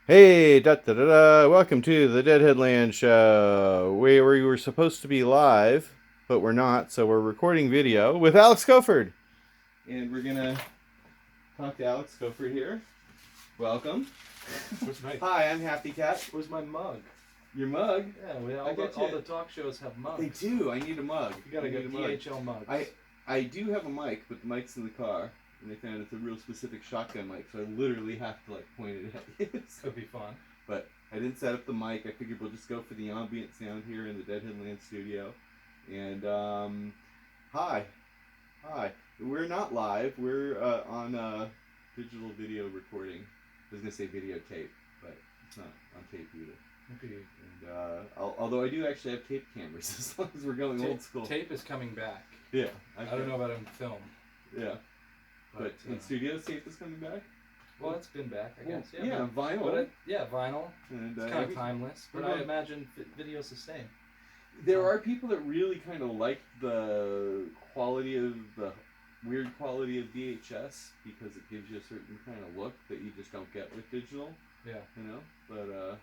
Hey, da da da da! Welcome to the Deadheadland show. We were supposed to be live, but we're not, so we're recording video with Alex Koford. And we're gonna talk to Alex Koford here. Welcome. Where's my Hi, I'm Happy Cat. Where's my mug? Your mug? Yeah, all the talk shows have mugs. They do. I need a mug. You gotta get DHL mugs. I do have a mic, but the mic's in the car, and I found it's a real specific shotgun mic, so I literally have to like point it at you. Could be fun. But I didn't set up the mic. I figured we'll just go for the ambient sound here in the Deadheadland studio. And hi. We're not live. We're on digital video recording. I was gonna say videotape, but it's not on tape either. Okay. And although I do actually have tape cameras, as long as we're going old school. Tape is coming back. Yeah. I don't know about on film. Yeah. But in studio, tape is coming back. Well, it's been back, I guess. Yeah, vinyl. Vinyl. And, it's kind of timeless, but I imagine video's the same. There are people that really kind of like the weird quality of VHS because it gives you a certain kind of look that you just don't get with digital. Yeah. You know, but I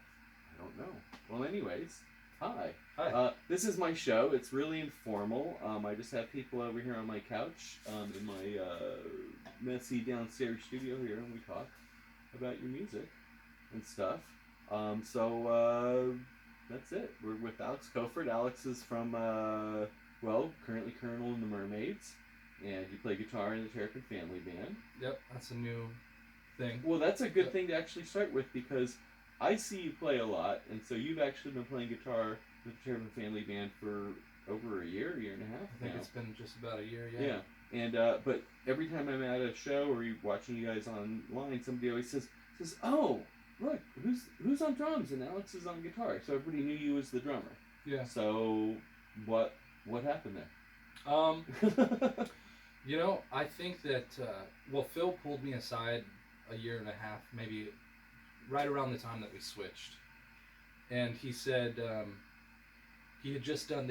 don't know. Well, anyways, hi. Hi. This is my show. It's really informal. I just have people over here on my couch in my messy downstairs studio here, and we talk about your music and stuff. So that's it. We're with Alex Koford. Alex is from, currently Colonel in the Mermaids, and you play guitar in the Terrapin Family Band. Yep, that's a new thing. Well, that's a good thing to actually start with because I see you play a lot, and so you've actually been playing guitar with the Terrapin Family Band for over a year and a half. I think it's been just about a year, yeah. Yeah, and but every time I'm at a show or you watching you guys online, somebody always says, "Oh, look, who's on drums?" And Alex is on guitar, so everybody knew you as the drummer. Yeah. So what happened there? I think that Phil pulled me aside a year and a half, maybe right around the time that we switched, and he said they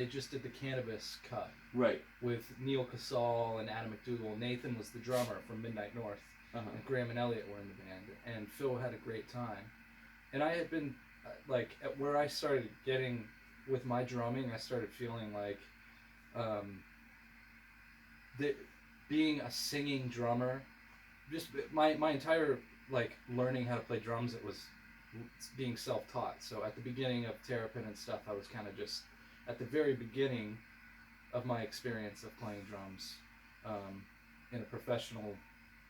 just did the Cannabis cut, right, with Neil Casal and Adam McDougall. Nathan was the drummer from Midnight North, and Graham and Elliot were in the band, and Phil had a great time. And I had been at where I started getting with my drumming, I started feeling like being a singing drummer, just my entire learning how to play drums, it was being self-taught. So at the beginning of Terrapin and stuff, I was kind of just at the very beginning of my experience of playing drums in a professional,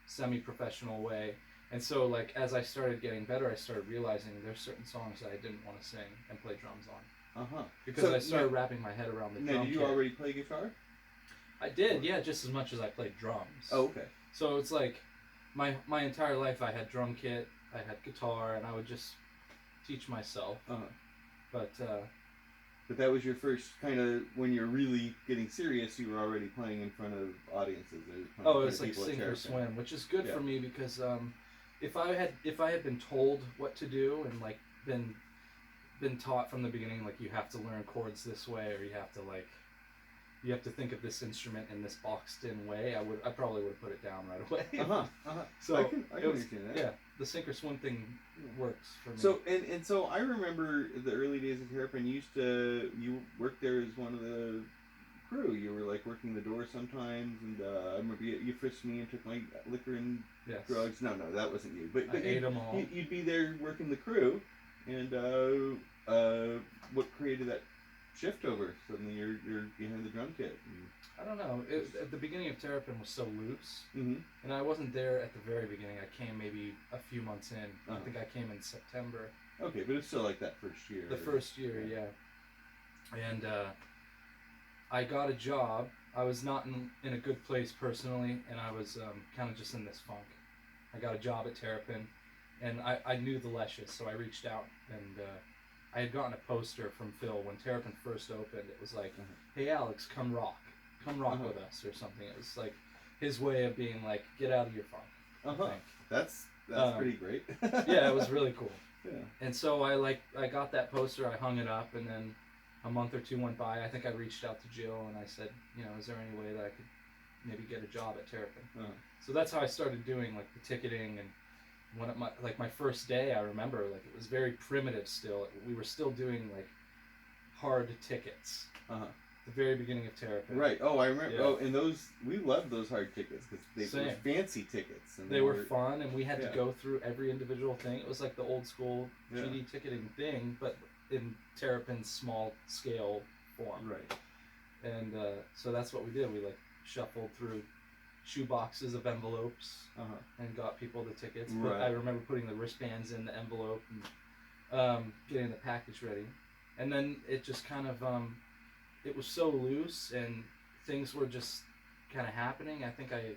semi-professional way. And so as I started getting better, I started realizing there's certain songs that I didn't want to sing and play drums on. Because I started wrapping my head around the drum kit. Did you already play guitar? I did, yeah, just as much as I played drums. Oh, okay. So it's my entire life I had drum kit, I had guitar, and I would just teach myself. But that was your first kind of, when you're really getting serious, you were already playing in front of audiences. It was like sink or swim, which is good for me because if I had been told what to do and been taught from the beginning, you have to learn chords this way, or you have to think of this instrument in this boxed-in way, I probably would have put it down right away. So I can understand that. Yeah, the sink or swim thing works for me. So so I remember the early days of Terrapin. You worked there as one of the crew. You were working the door sometimes, and I remember you frisked me and took my liquor and drugs. No, that wasn't you. But I ate them all. You'd be there working the crew, and what created that shift over? Suddenly you're behind the drum kit. I don't know. At the beginning of Terrapin was so loose, and I wasn't there at the very beginning. I came maybe a few months in. I think I came in September. Okay, but it's still that first year. The first year, yeah. And I got a job. I was not in a good place personally, and I was kind of just in this funk. I got a job at Terrapin, and I knew the Leshes, so I reached out, and I had gotten a poster from Phil when Terrapin first opened. It was like, "Hey Alex, come rock with us," or something. It was his way of being get out of your funk. I think. That's pretty great. Yeah, it was really cool. Yeah. And so I got that poster, I hung it up, and then a month or two went by. I think I reached out to Jill and I said, is there any way that I could maybe get a job at Terrapin? So that's how I started doing the ticketing and my first day, I remember like it was very primitive still. We were still doing like hard tickets. Uh-huh. The very beginning of Terrapin. Right. Oh, I remember. Yeah. Oh, and those, we loved those hard tickets because they Same. were fancy tickets. And they were fun, and we had yeah. to go through every individual thing. It was like the old school Yeah. GD ticketing thing, but in Terrapin's small scale form. Right. And so that's what we did. We like shuffled through shoe boxes of envelopes and got people the tickets. Right. But I remember putting the wristbands in the envelope and getting the package ready. And then it just kind of, it was so loose and things were just kind of happening. I think I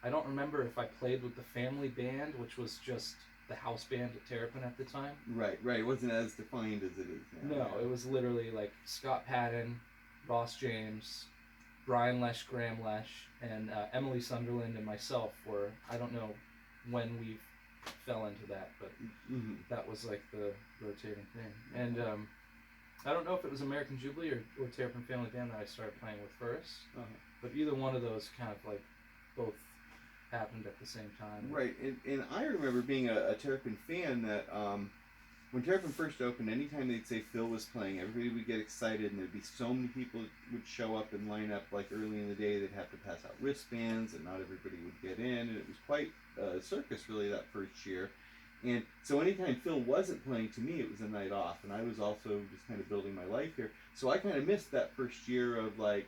don't remember if I played with the family band, which was just the house band at Terrapin at the time. Right. It wasn't as defined as it is now. No, it was literally like Scott Patton, Ross James, Brian Lesh, Graham Lesh, and Emily Sunderland and myself were, I don't know when we fell into that, but that was like the rotating thing. And I don't know if it was American Jubilee or Terrapin Family Band that I started playing with first, but either one of those kind of like both happened at the same time. Right, and I remember being a Terrapin fan that when Terrapin first opened, anytime they'd say Phil was playing, everybody would get excited, and there'd be so many people would show up and line up. Like early in the day, they'd have to pass out wristbands, and not everybody would get in, and it was quite a circus really that first year. And so anytime Phil wasn't playing, to me it was a night off, and I was also just kind of building my life here. So I kind of missed that first year of like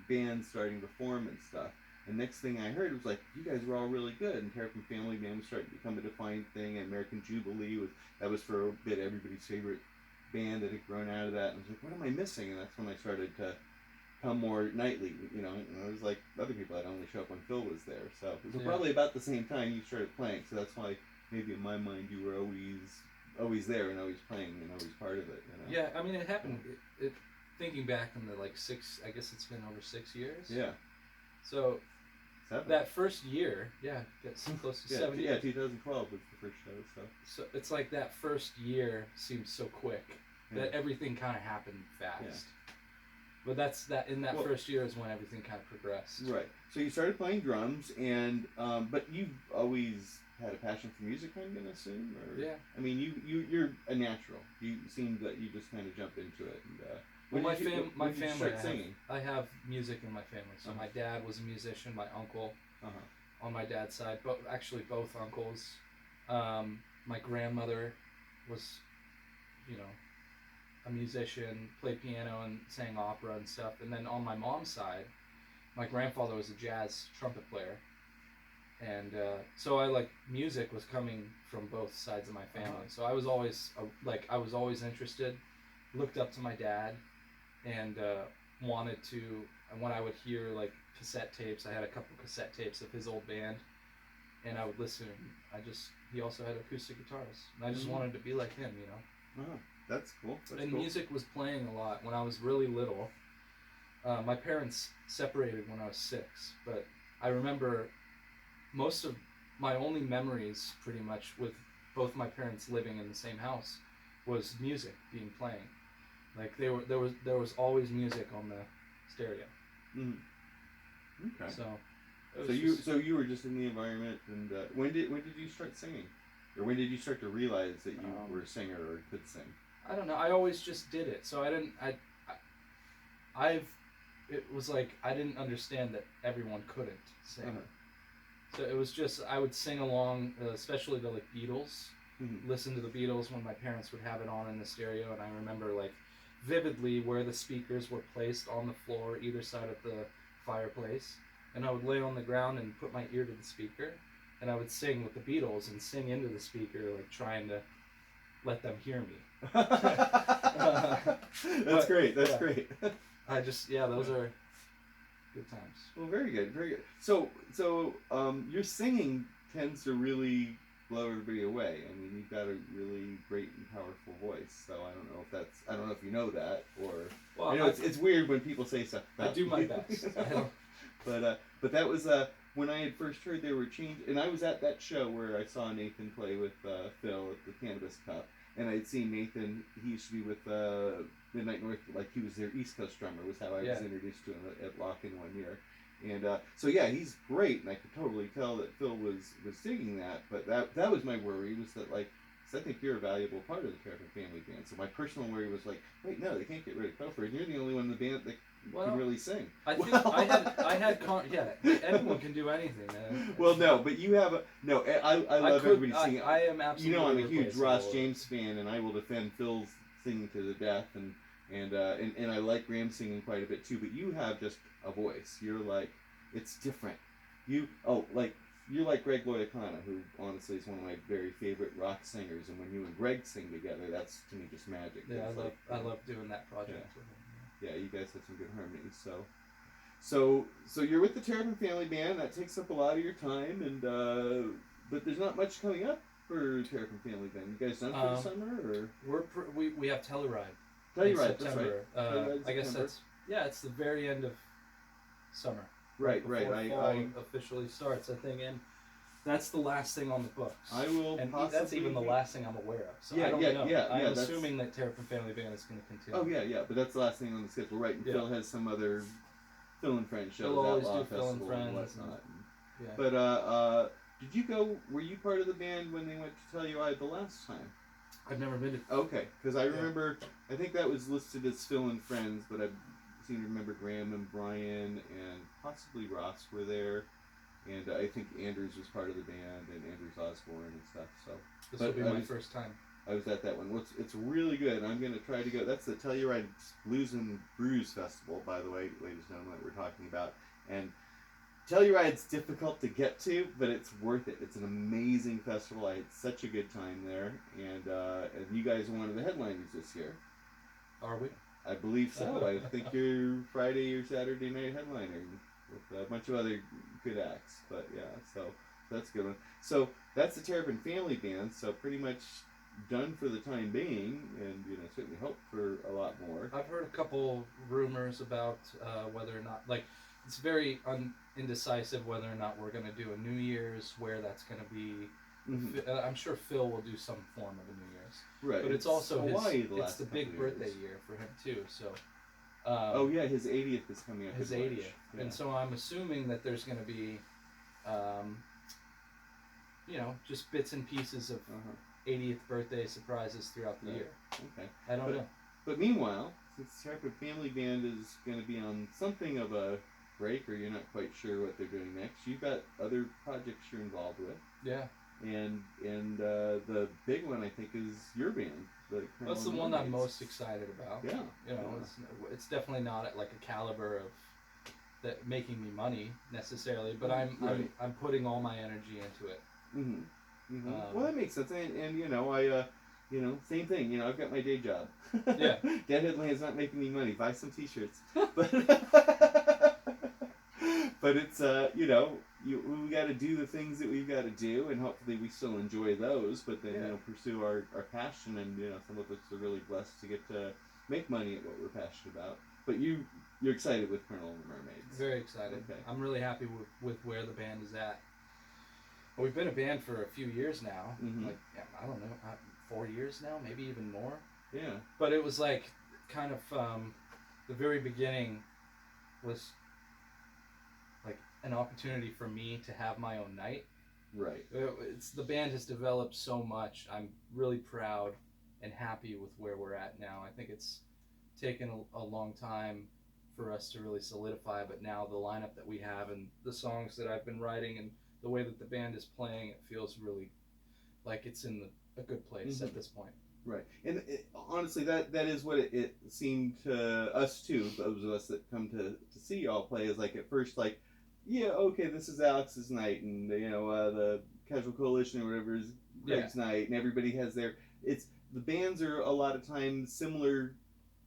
bands starting to form and stuff. And next thing I heard was like, you guys were all really good, and Terrapin Family Band was starting to become a defined thing, and American Jubilee was for a bit everybody's favorite band that had grown out of that. And I was like, what am I missing? And that's when I started to come more nightly, you know. And I was like, other people, I'd only show up when Phil was there. So it was probably about the same time you started playing. So that's why maybe in my mind you were always there and always playing and always part of it. You know? Yeah, I mean it happened. Thinking back on the like 6, I guess it's been over 6 years. Yeah. So 7. that first year, gets close to 7 years. 2012 was the first show. So it's like that first year seemed so quick that everything kind of happened fast. Yeah. But that's first year is when everything kind of progressed. Right. So you started playing drums, and but you've always had a passion for music, I'm gonna assume. Or, yeah. I mean, you're a natural. You seem that you just kind of jumped into it. And, well, my family, singing? I have music in my family. So my dad was a musician. My uncle, on my dad's side, but actually both uncles. My grandmother was, a musician, played piano and sang opera and stuff. And then on my mom's side, my grandfather was a jazz trumpet player. And so music was coming from both sides of my family. So I was always interested, looked up to my dad, and wanted to. And when I would hear like cassette tapes, I had a couple cassette tapes of his old band, and I would listen. He also had acoustic guitars, and I just wanted to be like him, That's cool. Music was playing a lot when I was really little. My parents separated when I was 6, but I remember most of my only memories, pretty much, with both my parents living in the same house, was music being playing. Like there was always music on the stereo. Okay. So you were just in the environment, and when did you start singing, or when did you start to realize that you were a singer or could sing? I don't know. I always just did it. So I didn't. It was like I didn't understand that everyone couldn't sing. So it was just I would sing along, especially the Beatles. Listen to the Beatles when my parents would have it on in the stereo, and I remember vividly where the speakers were placed on the floor, either side of the fireplace, and I would lay on the ground and put my ear to the speaker, and I would sing with the Beatles and sing into the speaker, trying to let them hear me. That's great. That's great. Those are good times. Well, very good, very good. So your singing tends to really blow everybody away. I mean, you've got a really great and powerful voice. So I don't know if you know that, or I know it's weird when people say stuff. I do my best. But that was when I had first heard they were changed, and I was at that show where I saw Nathan play with Phil at the Cannabis Cup, and I'd seen Nathan. He used to be with Midnight North, he was their East Coast drummer. Was how I was introduced to him at Lock-In one year, And so yeah, he's great, and I could totally tell that Phil was digging that. But that was my worry, was that like, 'cause I think you're a valuable part of the Terrapin family band. So my personal worry was like, wait, no, they can't get rid of Koford, and you're the only one in the band that can really sing. I think anyone can do anything, man. Well, no, but you have a no. I love everybody singing. I am absolutely. You know, I'm a huge Ross James fan, and I will defend Phil's singing to the death, and I like Graham singing quite a bit too. But you have just a voice. You're like, it's different. You're like Greg Loyakana, who honestly is one of my very favorite rock singers. And when you and Greg sing together, that's to me just magic. Yeah, I love doing that project with him. Yeah, you guys have some good harmonies. So you're with the Terrapin Family Band. That takes up a lot of your time, and but there's not much coming up for Terrapin Family Band. You guys done for the summer, or we have Telluride. Telluride, that's right. I guess it's the very end of summer. Right. Fall officially starts, I think, and that's the last thing on the books. I will. And that's even the last thing I'm aware of. So I don't know. I'm assuming that Terrapin Family Band is going to continue. Oh yeah, but that's the last thing on the schedule, right? And Phil has some other Phil and Friends shows, He'll always Outlaw do Phil and Festival Friends and whatnot. Yeah. But did you go? Were you part of the band when they went to Telluride the last time? I've never been to. Okay, because I remember. I think that was listed as Phil and Friends, but I seem to remember Graham and Brian and possibly Ross were there, and I think Andrews was part of the band, and Andrews Osborne and stuff. So this will be my first time. I was at that one. Well, it's really good. I'm going to try to go. That's the Telluride Blues and Brews Festival, by the way, ladies and gentlemen, that we're talking about. And Telluride's difficult to get to, but it's worth it. It's an amazing festival. I had such a good time there, and you guys are one of the headliners this year. Are we? I believe so. I think you're Friday or Saturday night headliner with a bunch of other good acts. But yeah, so that's a good one. So that's the Terrapin Family Band. So pretty much done for the time being, and certainly hope for a lot more. I've heard a couple rumors about whether or not, like, it's very indecisive whether or not we're going to do a New Year's, where that's going to be. Mm-hmm. I'm sure Phil will do some form of a New Year's. Right. But it's also it's the big birthday year for him too. So. His 80th is coming up. His 80th, and so I'm assuming that there's going to be, just bits and pieces of 80th birthday surprises throughout the year. Okay. I don't know. But meanwhile, since Terrapin Family Band is going to be on something of a break, or you're not quite sure what they're doing next, you've got other projects you're involved with. Yeah. And the big one, I think, is your band. That's the one I'm most excited about. Yeah. It's definitely not at like a caliber of that making me money necessarily, but I'm putting all my energy into it. Mm-hmm. Mm-hmm. Well, that makes sense, and I same thing. I've got my day job. Yeah. Deadheadland's not making me money. Buy some T-shirts, but it's we got to do the things that we've got to do, and hopefully we still enjoy those. But then pursue our passion, and some of us are really blessed to get to make money at what we're passionate about. But you're excited with Colonel and the Mermaids. Very excited. Okay. I'm really happy with where the band is at. Well, we've been a band for a few years now. Mm-hmm. Like, I don't know, 4 years now, maybe even more. Yeah. But it was like kind of the very beginning was like an opportunity for me to have my own night. Right. The band has developed so much. I'm really proud and happy with where we're at now. I think it's taken a long time for us to really solidify, but now the lineup that we have and the songs that I've been writing and the way that the band is playing, it feels really like it's in a good place at this point. Right, and honestly, that is what it seemed to us too. Those of us that come to see y'all play is like at first like, yeah, okay, this is Alex's night, and the Casual Coalition or whatever is Greg's night, and everybody has their. It's the bands are a lot of times similar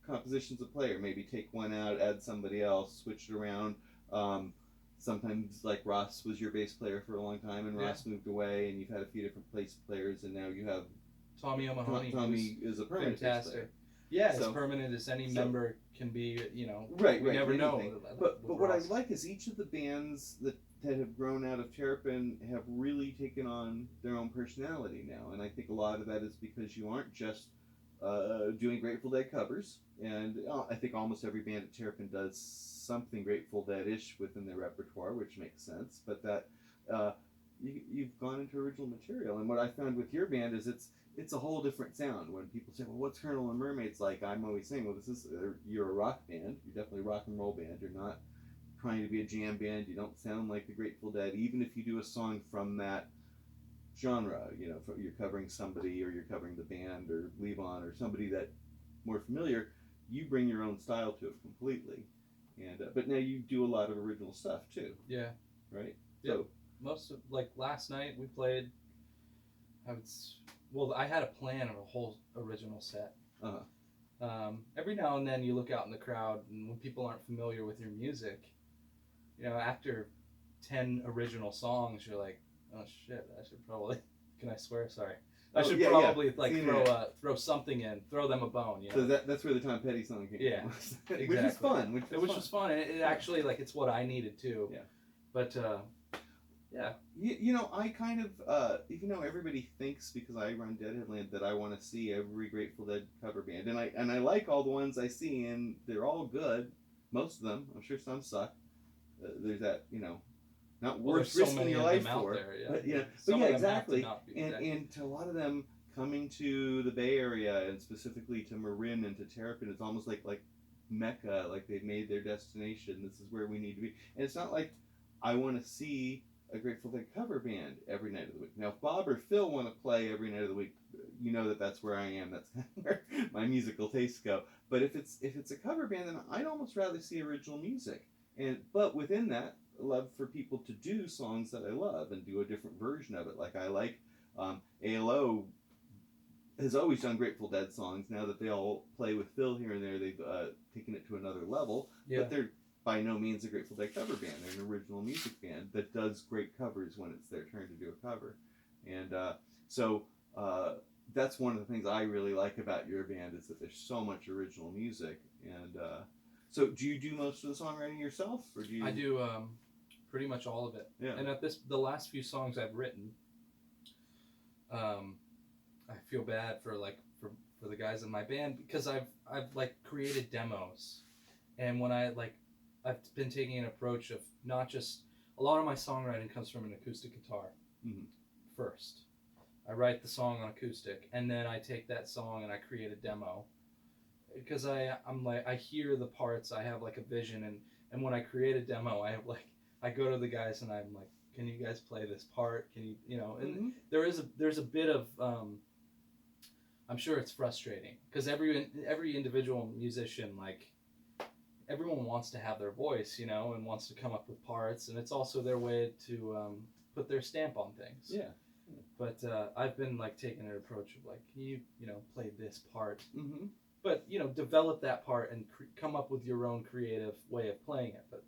compositions of player. Maybe take one out, add somebody else, switch it around. Sometimes like Ross was your bass player for a long time, and Ross moved away, and you've had a few different bass players, and now you have Tommy O'Mahony. Tommy is a permanent bass player. Yeah, as permanent as any member can be. Right. We never know. But what I like is each of the bands that have grown out of Terrapin have really taken on their own personality now, and I think a lot of that is because you aren't just doing Grateful Dead covers, and I think almost every band at Terrapin does something Grateful Dead-ish within their repertoire, which makes sense. But that you've gone into original material, and what I found with your band is it's a whole different sound. When people say, "Well, what's Colonel and Mermaids like?" I'm always saying, "Well, this is you're a rock band. You're definitely a rock and roll band. You're not trying to be a jam band. You don't sound like the Grateful Dead, even if you do a song from that genre. You know, you're covering somebody, or you're covering the band, or Levon, or somebody that more familiar. You bring your own style to it completely, and but now you do a lot of original stuff too, Yeah. right? Yeah. So Most of, like, last night we played. I had a plan of a whole original set. Every now and then you look out in the crowd, and when people aren't familiar with your music, after 10 original songs, you're like, oh shit, I should probably. Can I swear? Sorry. I should probably like throw something in, throw them a bone. So that's where the Tom Petty song came from. Exactly. Which is fun. Which was fun. And it actually, like, it's what I needed too. Yeah. But yeah. I kind of, even though everybody thinks because I run Deadheadland that I want to see every Grateful Dead cover band, and I like all the ones I see, and they're all good. Most of them. I'm sure some suck. There's that, not worth risking your life for. But yeah, exactly. And to a lot of them coming to the Bay Area, and specifically to Marin and to Terrapin, it's almost like Mecca, like they've made their destination. This is where we need to be. And it's not like I want to see a Grateful Dead cover band every night of the week. Now, if Bob or Phil want to play every night of the week, that's where I am. That's where my musical tastes go. But if it's a cover band, then I'd almost rather see original music. But within that, love for people to do songs that I love and do a different version of it. Like I like ALO has always done Grateful Dead songs. Now that they all play with Phil here and there, they've taken it to another level. Yeah. But they're by no means a Grateful Dead cover band. They're an original music band that does great covers when it's their turn to do a cover. And so that's one of the things I really like about your band, is that there's so much original music. And so do you do most of the songwriting yourself, or do you? I do pretty much all of it. Yeah. And the last few songs I've written, I feel bad for the guys in my band, because I've like created demos, and when I've been taking an approach of not just, a lot of my songwriting comes from an acoustic guitar. Mm-hmm. First. I write the song on acoustic, and then I take that song and I create a demo. Because I'm like, I hear the parts, I have like a vision, and when I create a demo, I go to the guys and I'm like, can you guys play this part? Can you, and mm-hmm. there's a bit of, I'm sure it's frustrating, because every individual musician, like, everyone wants to have their voice, and wants to come up with parts, and it's also their way to put their stamp on things. Yeah. But I've been like taking an approach of like, can you play this part, mm-hmm. but develop that part and come up with your own creative way of playing it. But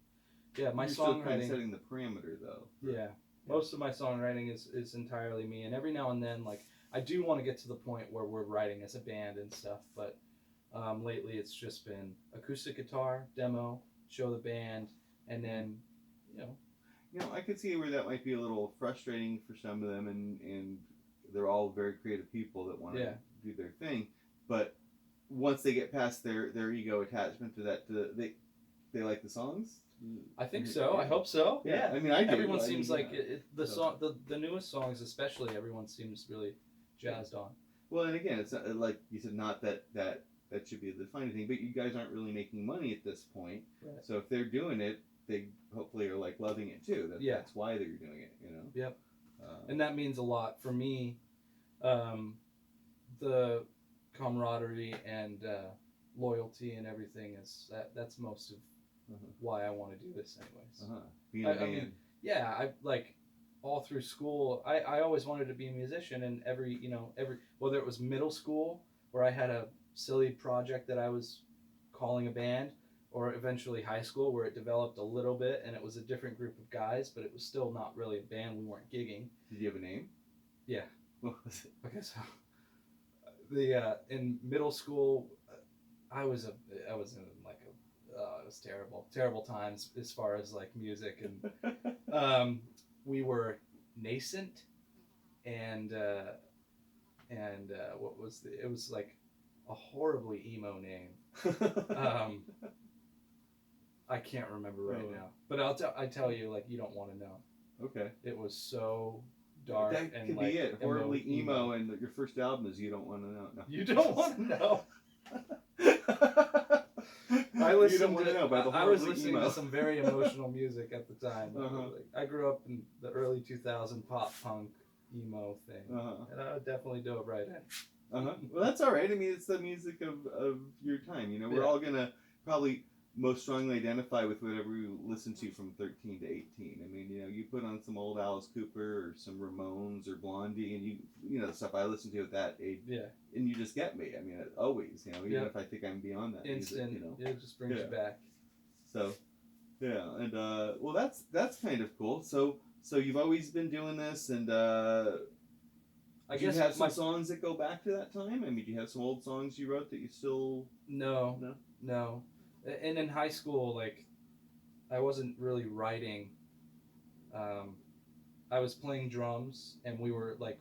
yeah, my You're songwriting. Still kind of setting the parameter though. Yeah, most of my songwriting is entirely me, and every now and then, like, I do want to get to the point where we're writing as a band and stuff, but lately it's just been acoustic guitar, demo, show the band, and then, I could see where that might be a little frustrating for some of them, and they're all very creative people that want to do their thing. But once they get past their ego attachment to that, they like the songs. I think so. I hope so. Yeah. I mean, I do. Everyone seems like the newest songs, especially, everyone seems really jazzed on. Well, and again, it's like you said, not that should be the defining thing, but you guys aren't really making money at this point. Right. So if they're doing it, they hopefully are like loving it too. That's why they're doing it. Yep. And that means a lot for me. The camaraderie and loyalty and everything that's most of why I want to do this, anyways. Being a band. I like, all through school, I always wanted to be a musician, and every whether it was middle school where I had a silly project that I was calling a band, or eventually high school where it developed a little bit and it was a different group of guys, but it was still not really a band. We weren't gigging. Did you have a name? Yeah. What was it? Okay, so in middle school, I was in like it was terrible times as far as like music, and we were nascent, and what was it was like a horribly emo name. I can't remember right now, but I tell you, like, you don't want to know. Okay. It was so dark That and could like be it. Horribly emo, emo. and your first album is You Don't Want to Know. No. You don't want to know. I you don't want to know by the I was horribly listening emo. to some very emotional music at the time. Uh-huh. Like, I grew up in the early 2000 pop punk emo thing, and I would definitely do it right in. Well, that's all right. I mean, it's the music of your time. You know, we're all gonna probably most strongly identify with whatever we listen to from 13 to 18. I mean, you know, you put on some old Alice Cooper or some Ramones or Blondie, and you know the stuff I listened to at that age. Yeah. And you just get me. I mean, always. You know, even if I think I'm beyond that instant. music, you know, It just brings you back. So, yeah, and well, that's kind of cool. So you've always been doing this, and I do guess you have some songs that go back to that time? I mean, do you have some old songs you wrote that you still? No. And in high school, like, I wasn't really writing. I was playing drums, and we were like,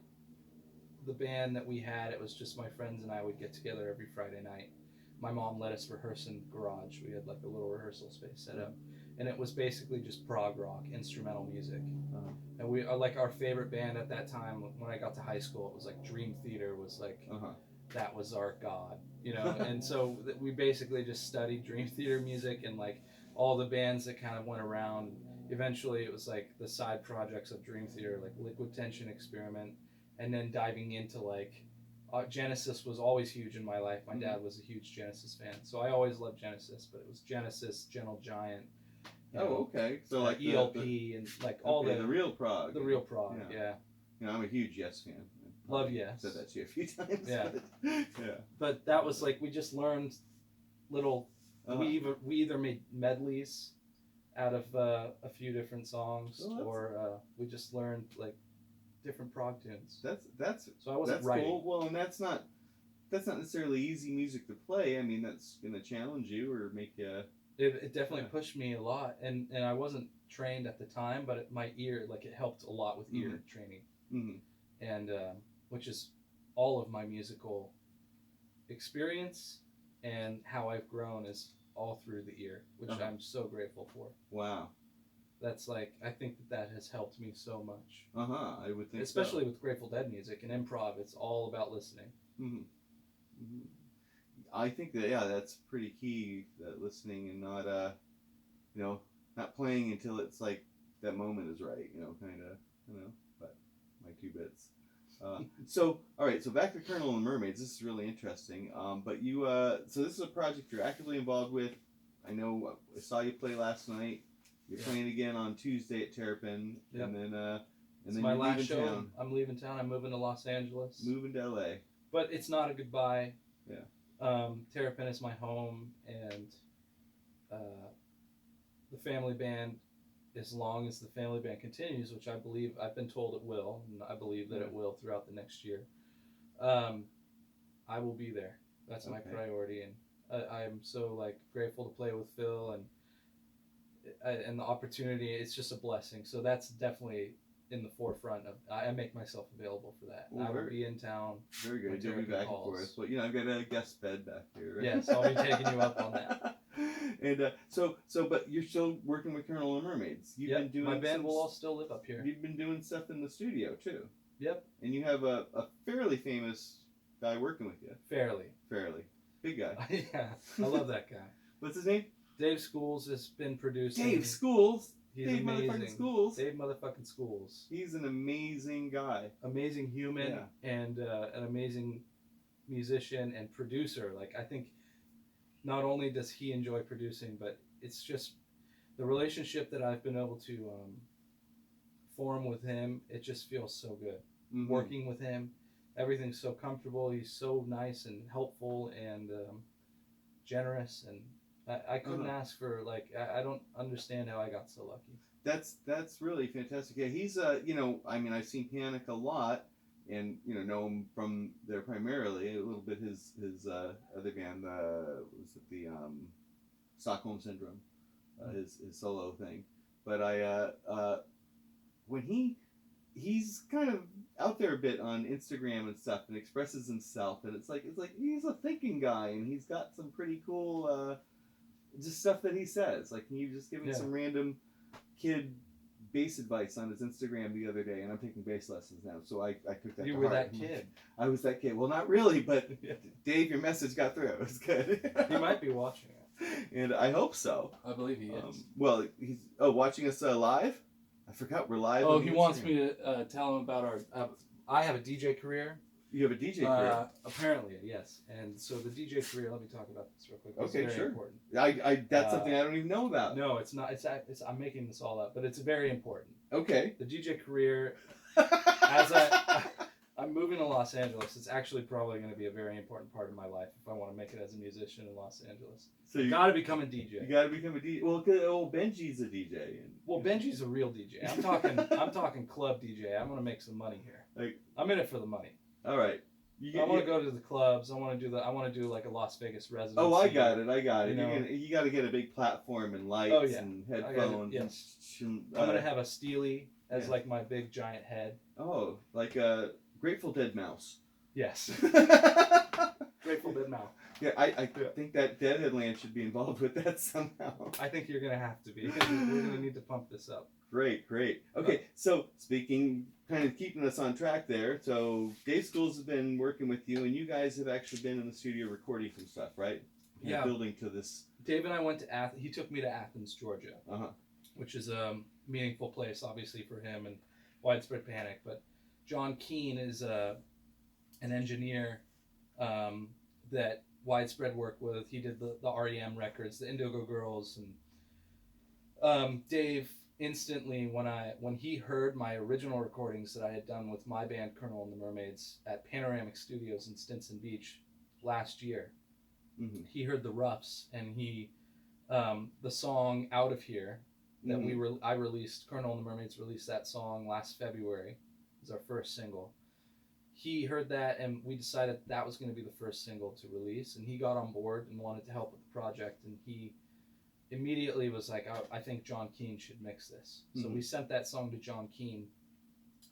the band that we had. It was just my friends and I would get together every Friday night. My mom let us rehearse in the garage. We had like a little rehearsal space set up, and it was basically just prog rock, instrumental music. And we are like, our favorite band at that time. When I got to high school, it was like Dream Theater was like that was our god, you know. And so we basically just studied Dream Theater music and like all the bands that kind of went around. Eventually, it was like the side projects of Dream Theater, like Liquid Tension Experiment, and then diving into like Genesis was always huge in my life. My dad was a huge Genesis fan, so I always loved Genesis. But it was Genesis, Gentle Giant. Okay. So like ELP and like all the real prog. The real prog, yeah. You know, I'm a huge Yes fan. Love Yes. Said that to you a few times. Yeah. Yeah. But that was like, we just learned little. We either made medleys out of a few different songs, or we just learned like different prog tunes. That's so I wasn't writing. Cool. Well, and that's not necessarily easy music to play. I mean, that's gonna challenge you or make you. It definitely pushed me a lot, and I wasn't trained at the time, but my ear, like, it helped a lot with ear training, and which is all of my musical experience and how I've grown is all through the ear, which I'm so grateful for. Wow. That's like, I think that has helped me so much. I would think especially with Grateful Dead music and improv, it's all about listening. I think that that's pretty key. That listening and not you know, not playing until it's like that moment is right. You know, kind of. You know, but my 2 bits. So all right. So back to Colonel and the Mermaids. This is really interesting. But you so this is a project you're actively involved with. I know I saw you play last night. You're playing again on Tuesday at Terrapin, and then it's my last show. Town. I'm leaving town. I'm moving to Los Angeles. Moving to LA. But it's not a goodbye. Yeah. Terrapin is my home, and the family band, as long as the family band continues, which I believe, I've been told it will, and I believe that it will throughout the next year, I will be there. That's my priority, and I'm so like grateful to play with Phil and the opportunity. It's just a blessing. So that's definitely in the forefront of. I make myself available for that. I will be in town. Very good. You'll be back and forth. But you know, I've got a guest bed back here. Right? Yes, I'll be taking you up on that. And so, but you're still working with Colonel and Mermaids. You've been doing. My band will all still live up here. You've been doing stuff in the studio too. Yep. And you have a fairly famous guy working with you. Fairly. Big guy. Yeah, I love that guy. What's his name? Dave Schools has been producing. Dave Schools. He's Dave amazing. Motherfucking Schools. Dave motherfucking Schools. He's an amazing guy. Amazing human and an amazing musician and producer. Like, I think not only does he enjoy producing, but it's just the relationship that I've been able to form with him. It just feels so good. Working with him, everything's so comfortable. He's so nice and helpful and generous, and I couldn't ask for, like, I don't understand how I got so lucky. That's really fantastic. Yeah, he's you know, I mean, I've seen Panic a lot, and you know him from there primarily. A little bit his other band was it the Stockholm Syndrome, his solo thing. But when he's kind of out there a bit on Instagram and stuff, and expresses himself, and it's like he's a thinking guy, and he's got some pretty cool just stuff that he says. Like, he was just giving some random kid bass advice on his Instagram the other day, and I'm taking bass lessons now, so I took that. You to were heart. that kid. I was that kid. Well, not really, but Dave, your message got through. It was good. He might be watching it, and I hope so. I believe he is. Well, he's watching us live. I forgot we're live. Oh, he wants me to tell him about our. I have a DJ career. You have a DJ career? Apparently, yes. And so the DJ career. Let me talk about this real quick. Okay, very sure. Important. That's something I don't even know about. No, it's not. It's I'm making this all up, but it's very important. Okay. The DJ career. I'm moving to Los Angeles. It's actually probably going to be a very important part of my life if I want to make it as a musician in Los Angeles. So you got to become a DJ. You got to become a DJ. Well, Benji's a DJ. Well, Benji's a real DJ. I'm talking club DJ. I'm going to make some money here. Like, I'm in it for the money. All right. I want to go to the clubs. I want to do like a Las Vegas residency. Oh, I got it. You got to get a big platform and lights and headphones. Yes. I'm going to have a Steely as like my big giant head. Oh, like a Grateful Dead mouse. Yes. Grateful Dead mouse. Yeah, I think that Deadheadland should be involved with that somehow. I think you're going to have to be. We're going to need to pump this up. Great. Okay, so speaking, kind of keeping us on track there. So Dave Schools has been working with you, and you guys have actually been in the studio recording some stuff, right? Yeah. Building to this. Dave and I went to Athens. He took me to Athens, Georgia, which is a meaningful place, obviously, for him and Widespread Panic. But John Keane is an engineer that Widespread worked with. He did the REM records, the Indigo Girls, and Dave instantly when he heard my original recordings that I had done with my band Colonel and the Mermaids at Panoramic Studios in Stinson Beach last year. Mm-hmm. He heard the roughs, and he the song Out of Here that I released, Colonel and the Mermaids released that song last February. It was our first single. He heard that, and we decided that was going to be the first single to release, and he got on board and wanted to help with the project, and he immediately was like, I think John Keane should mix this. So we sent that song to John Keane,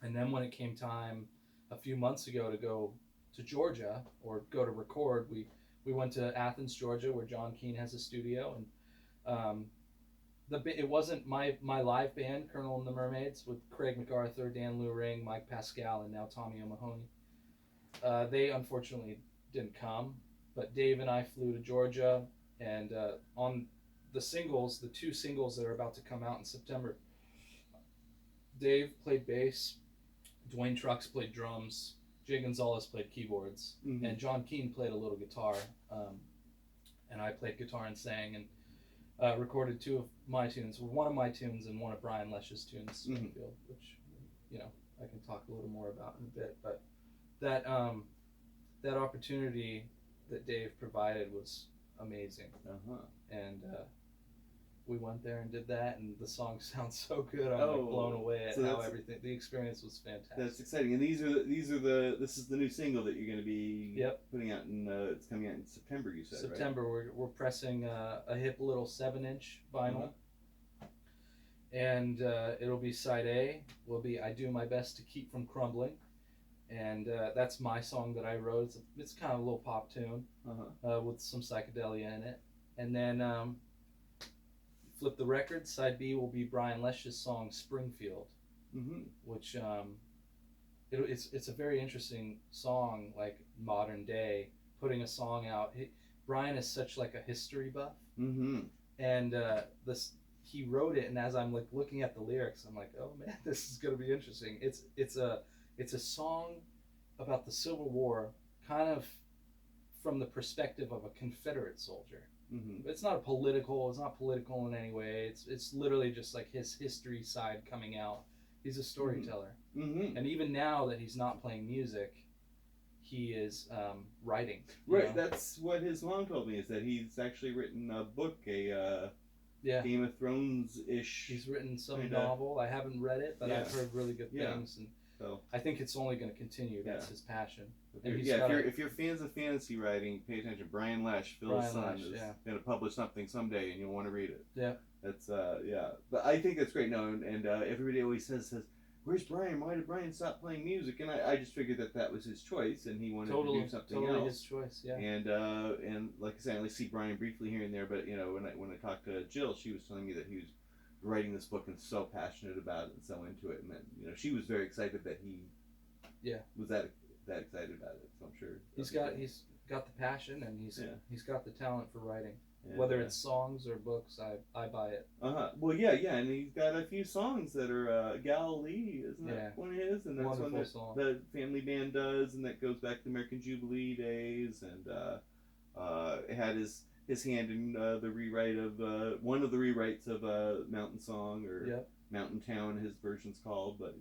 and then when it came time a few months ago to go to Georgia or go to record, we went to Athens, Georgia, where John Keane has a studio, and it wasn't my live band, Colonel and the Mermaids, with Craig MacArthur, Dan Lewering, Mike Pascal, and now Tommy O'Mahony. They unfortunately didn't come, but Dave and I flew to Georgia, and on the two singles that are about to come out in September, Dave played bass, Dwayne Trucks played drums, Jay Gonzalez played keyboards, and John Keane played a little guitar, and I played guitar and sang, and recorded two of my tunes, one of my tunes and one of Brian Lesch's tunes, Springfield, which I can talk a little more about in a bit. But that opportunity that Dave provided was amazing, and we went there and did that, and the song sounds so good. I'm blown away at how everything. The experience was fantastic. That's exciting, and this is the new single that you're going to be putting out, and it's coming out in September. You said September. Right? We're pressing a hip little 7-inch vinyl, and it'll be side A. Will be I Do My Best to Keep from Crumbling, and that's my song that I wrote. It's kind of a little pop tune with some psychedelia in it, and then. Flip the record. Side B will be Brian Lesch's song Springfield, which it's a very interesting song, like modern day, putting a song out. Brian is such like a history buff, and he wrote it, and as I'm like looking at the lyrics, I'm like, oh man, this is gonna be interesting. It's a song about the Civil War, kind of from the perspective of a Confederate soldier. It's not political in any way. It's literally just like his history side coming out. He's a storyteller, and even now that he's not playing music, he is writing. Right, that's what his mom told me, is that he's actually written a book, a Game of Thrones-ish. He's written some novel. I haven't read it, but I've heard really good things, and so I think it's only going to continue. That's his passion. If you're fans of fantasy writing, pay attention. Brian Lesch, Phil's son, is going to publish something someday, and you'll want to read it. Yeah. That's But I think that's great. No, and everybody always says, where's Brian? Why did Brian stop playing music? And I just figured that was his choice, and he wanted to do something totally else. his choice, yeah. And like I said, I only see Brian briefly here and there, but when I talked to Jill, she was telling me that he was writing this book and so passionate about it and so into it, and that she was very excited that he was that excited about it. So I'm sure he's got the passion, and he's got the talent for writing. And, whether it's songs or books, I buy it. Well, yeah, and he's got a few songs that are Galilee, isn't that one of his? And that's wonderful one song. that the family band does, and that goes back to the American Jubilee days, and had his hand in the rewrite of one of the rewrites of Mountain Song or Mountain Town, his version's called, but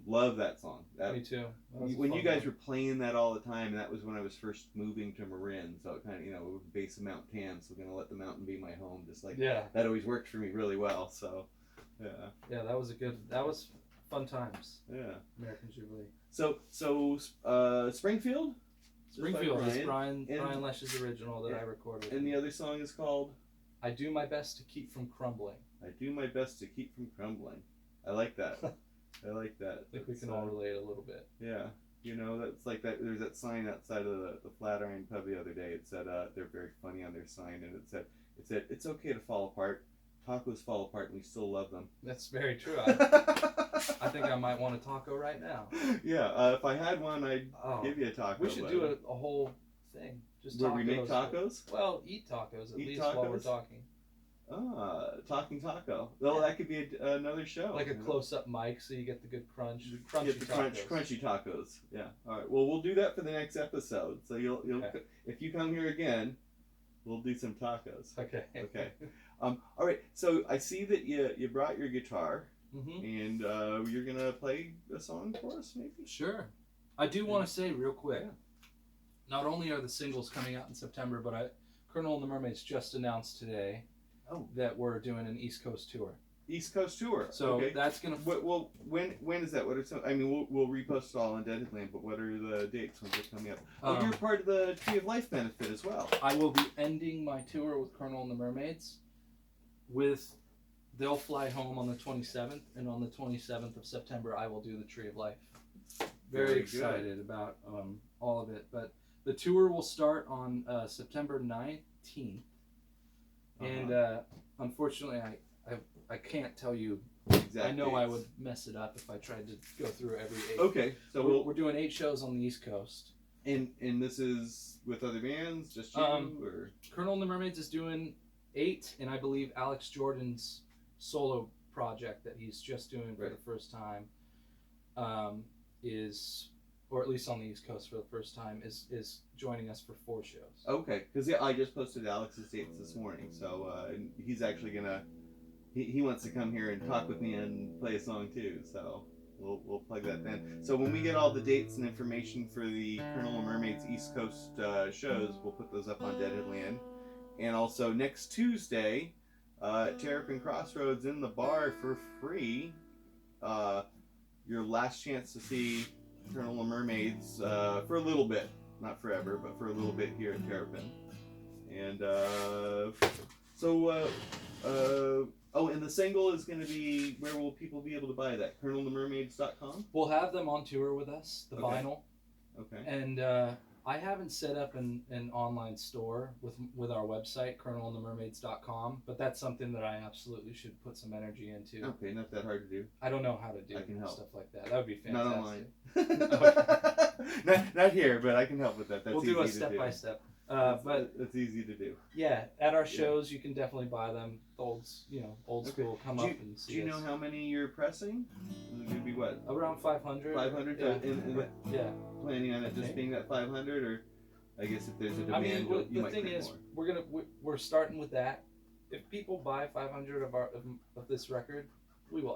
love that song. Me too. When you guys were playing that all the time, and that was when I was first moving to Marin, so it kind of base of Mount Tam, so we're gonna let the mountain be my home, just like that always worked for me really well. So that was fun times. American Jubilee. So Springfield is Brian Lesch's original that I recorded, and the other song is called I Do My Best to Keep From Crumbling. I Do My Best to Keep From Crumbling. I like that. I like that. I think we can all relate a little bit. Yeah. That's like that. There's that sign outside of the Flatiron pub the other day. It said, they're very funny on their sign, and it said, it's okay to fall apart. Tacos fall apart, and we still love them. That's very true. I think I might want a taco right now. Yeah. If I had one, I'd give you a taco. We should do a whole thing. Just where tacos. We make tacos? Well, eat tacos at least while we're talking. Talking taco. Well, that could be another show. Like a close-up mic, so you get the good crunch. Crunchy tacos. Yeah. All right. Well, we'll do that for the next episode. So you'll if you come here again, we'll do some tacos. Okay. Okay. All right. So I see that you brought your guitar, and you're gonna play a song for us, maybe. Sure. I do want to say real quick. Not only are the singles coming out in September, but Colonel and the Mermaids just announced today that we're doing an East Coast tour. East Coast tour. So that's gonna. Well, when is that? What are some? I mean, we'll repost it all on Deadheadland. But what are the dates when they're coming up? You're part of the Tree of Life benefit as well. I will be ending my tour with Colonel and the Mermaids. They'll fly home on the 27th, and on the 27th of September, I will do the Tree of Life. Very excited about all of it. But the tour will start on September 19th. And unfortunately, I can't tell you. Exactly. I know I would mess it up if I tried to go through every 8. Okay, so we're doing 8 shows on the East Coast. And this is with other bands, just you or Colonel and the Mermaids is doing 8, and I believe Alex Jordan's solo project that he's just doing for the first time is. Or at least on the East Coast for the first time, is joining us for 4 shows. Okay, because I just posted Alex's dates this morning, so he's actually he wants to come here and talk with me and play a song too, so we'll plug that then. So when we get all the dates and information for the Colonel and Mermaids East Coast shows, we'll put those up on Deadheadland. And also next Tuesday, Terrapin Crossroads in the bar for free. Your last chance to see Colonel and Mermaids for a little bit, not forever, but for a little bit here at Terrapin. And and the single is going to be, where will people be able to buy that? ColonelandTheMermaids.com? We'll have them on tour with us, the vinyl. Okay. And I haven't set up an online store with our website, ColonelandTheMermaids.com, but that's something that I absolutely should put some energy into. Okay, not that hard to do. I don't know how to do stuff like that. That would be fantastic. Not online. not here, but I can help with that. That's we'll do a step by step. But it's easy to do. Yeah, at our shows you can definitely buy them. Old school. Come up and see. Do you know how many you're pressing? Is it going to be what? Around 500. 500. Planning on it just being that 500, or I guess if there's a demand, you might print more. We're starting with that. If people buy 500 of this record, we will